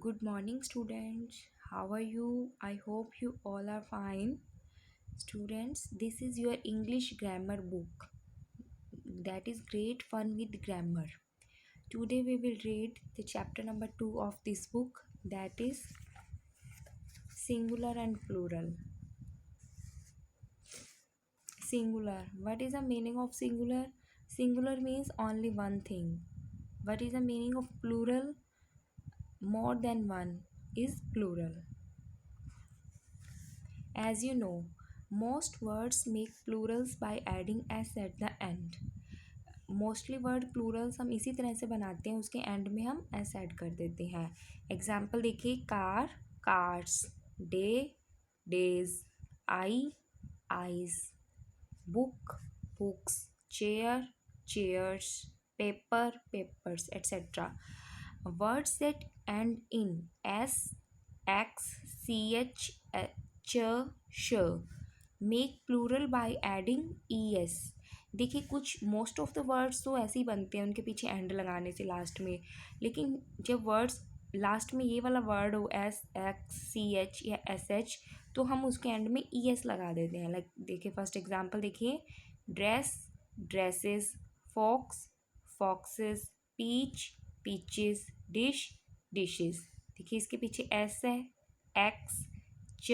Good morning, students. How are you? I hope you all are fine. Students, this is your English grammar book. That is great fun with grammar. Today we will read the chapter number 2 of this book, that is singular and plural. Singular. What is the meaning of singular? Singular means only one thing. What is the meaning of plural? More than one is plural. As you know, most words make plurals by adding s at the end. Mostly word Plurals हम इसी तरह से बनाते हैं, उसके and में हम S add कर देते हैं. एग्जाम्पल देखिए, car cars, day days, eye eyes, book books, chair chairs, paper papers etcetera. Words that end in S, X, C H, च, श make plural by adding E S. देखिए, कुछ मोस्ट ऑफ द वर्ड्स तो ऐसे ही बनते हैं उनके पीछे एंड लगाने से लास्ट में, लेकिन जब वर्ड्स लास्ट में ये वाला वर्ड हो एस, एक्स, सी एच या एस एच, तो हम उसके एंड में ई एस लगा देते हैं. लाइक देखिए, फर्स्ट एग्जांपल देखिए, dress dresses, fox foxes, peach peaches, dish dishes. देखिए, इसके पीछे एस है, एक्स, च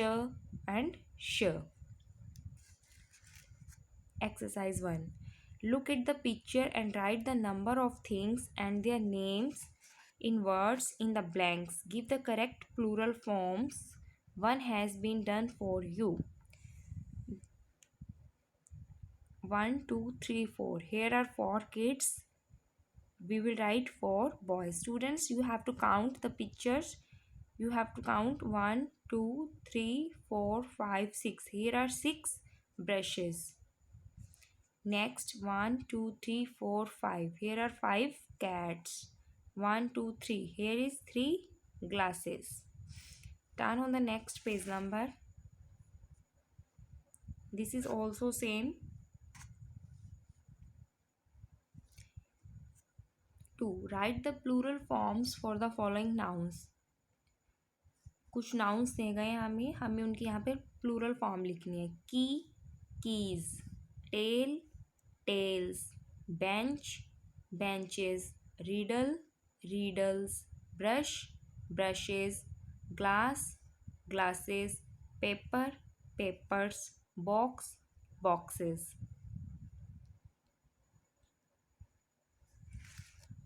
एंड श. Exercise 1. Look at the picture and write the number of things and their names in words in the blanks. Give the correct plural forms. One has been done for you. 1, 2, 3, 4. Here are 4 kids. We will write 4 boys. Students, you have to count the pictures. You have to count 1, 2, 3, 4, 5, 6. Here are 6 brushes. Next, 1, 2, 3, 4, 5. Here are 5 cats. 1, 2, 3. Here is 3 glasses. Turn on the next page number. This is also same. 2. Write the plural forms for the following nouns. कुछ nouns दे गए हमें उनकी यहाँ पे plural form लिखनी है. की keys, tail tails, bench benches, riddle riddles, brush brushes, glass glasses, paper papers, box boxes.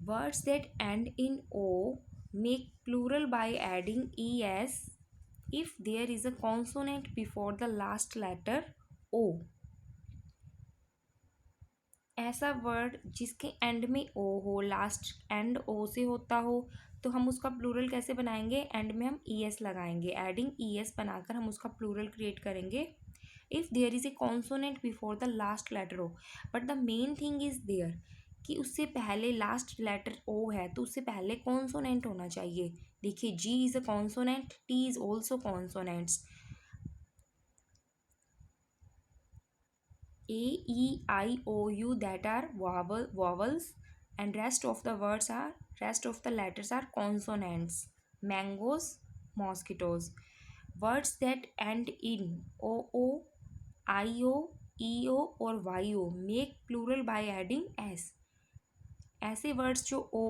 Words that end in o make plural by adding es if there is a consonant before the last letter o. ऐसा word जिसके and में ओ हो, last and ओ से होता हो, तो हम उसका प्लूरल कैसे बनाएंगे? एंड में हम ई एस लगाएंगे. एडिंग ई एस बनाकर हम उसका प्लूरल क्रिएट करेंगे if there is a consonant before the last letter O. But the main thing is there कि उससे पहले लास्ट लेटर ओ है, तो उससे पहले कॉन्सोनेंट होना चाहिए. देखिए, G is a consonant, T is also consonants. A, E, I, O, U that are vowels, and rest of the letters are consonants. Mangoes, mosquitoes. Words that end in O, I-O, E-O और Y-O make plural by adding S. ऐसे words जो O,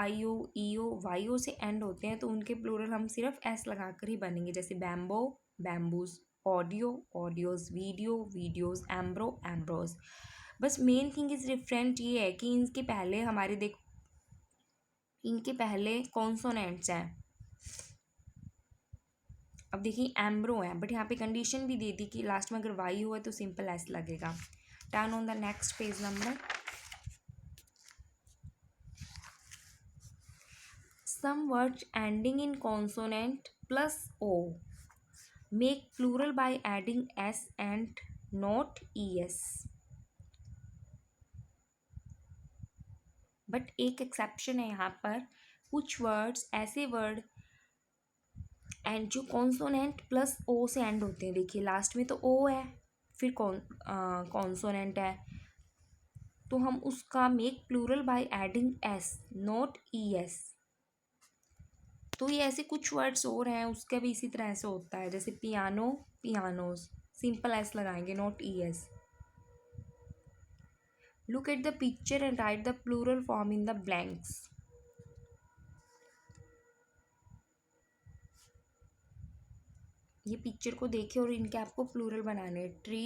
I-O, E-O, Y-O से and होते हैं, तो उनके plural हम सिर्फ S लगाकर ही बनेंगे. जैसे bamboo bamboos, audio audios, video videos, एम्ब्रो Ambrose. बस मेन थिंग इज डिफरेंट ये है कि इनके पहले कॉन्सोनेंट्स हैं. अब देखिए, एम्ब्रो है, बट यहाँ पे कंडीशन भी दे दी कि लास्ट में अगर वाई हुआ तो सिंपल एस लगेगा. Turn on the next page number. Some words ending in consonant plus o make plural by adding s and not es. But एक एक्सेप्शन है यहाँ पर. कुछ वर्ड्स ऐसे वर्ड एंड जो कॉन्सोनेंट प्लस ओ से and होते हैं. देखिए, लास्ट में तो ओ है, फिर कॉन्सोनेंट है, तो हम उसका make plural by adding S, not E S. तो ये ऐसे कुछ वर्ड्स और हैं, उसका भी इसी तरह से होता है, जैसे पियानो, पियानोज, सिंपल एस लगाएंगे, not E S. Look at the picture and write the plural form in the blanks. ये पिक्चर को देखिए और इनके आपको प्लूरल बनाने हैं. Tree,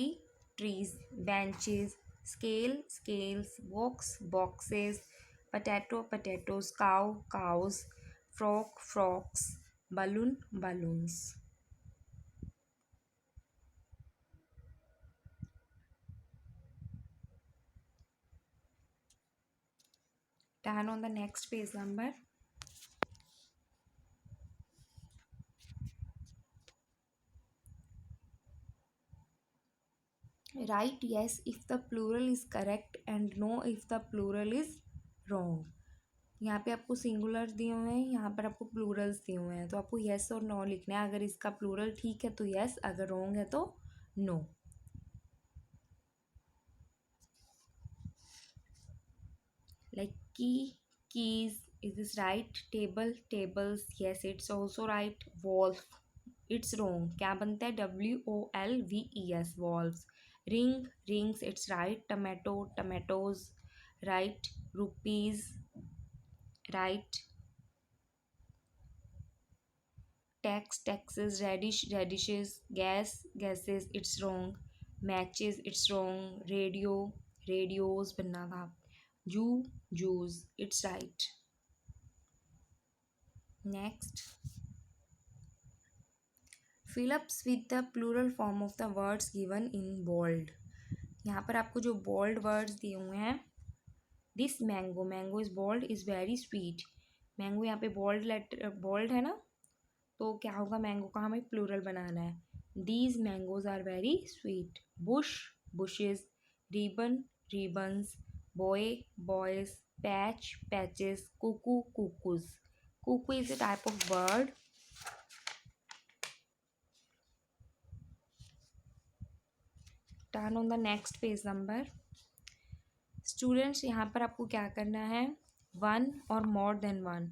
trees, benches, scale, scales, box, boxes, potato, potatoes, cow, cows, frock, frocks, balloon, balloons. Turn on the next page number. Write yes if the plural is correct and no if the plural is wrong. यहाँ पे आपको singular दिए हुए हैं, यहाँ पर आपको Plurals दिए हुए हैं, तो आपको येस और नो लिखना है. अगर इसका प्लूरल ठीक है तो येस, अगर रॉन्ग है तो नो. लाइक की, keys, is this right? Table, tables, yes it's also right. Wolf, it's wrong. क्या बनता है? WOLVES, wolves. Ring, rings, it's right. Tomato, tomatoes, right. Rupees, right. Tax, taxes, radish, radishes. Gas, gases, it's wrong. Matches, it's wrong. Radio, radios बनना था. Jew, Jews, it's right. Next, fill ups with the plural form of the words given in bold. यहाँ पर आपको जो bold words दिए हुए हैं, this mango, mango is bold, is very sweet. Mango यहाँ पे बोल्ड लेटर बोल्ड है ना, तो क्या होगा, मैंगो का हमें प्लूरल बनाना है. These mangoes are very sweet. Bush, bushes, ribbon, ribbons, boy, boys, patch, patches, cuckoo, cuckoos. Cuckoo is a type of bird. Turn on the next page number. Students, यहाँ पर आपको क्या करना है, वन और मोर देन वन.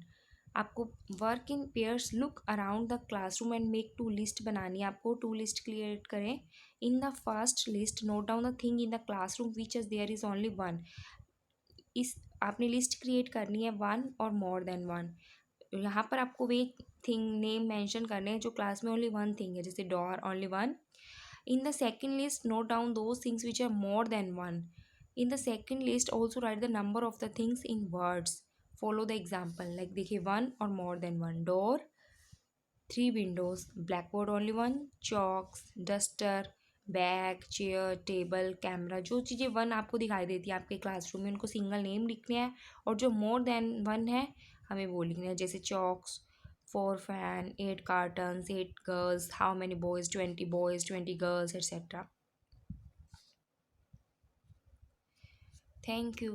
आपको work in pairs, look around the classroom and make two list बनानी है. आपको टू लिस्ट क्रिएट करें. In the first list note down the thing in the classroom which is there is only one. इस आपने list create करनी है one और more than one. यहाँ पर आपको वे थिंग नेम मेंशन करने हैं जो क्लास में ओनली वन थिंग है, जैसे door, only one. In the second list, note down those things which are more than one. In the second list, also write the number of the things in words. Follow the example. Like देखिए, one or more than one. Door, three windows. Blackboard only one. Chalks, duster, bag, chair, table, camera. जो चीज़ें one आपको दिखाई देती है आपके classroom में, उनको सिंगल नेम लिखने हैं. और जो मोर देन वन है, हमें वो लिखना है, जैसे chalks, 4 fan, 8 cartons, 8 girls, how many boys, 20 girls, etc. Thank you.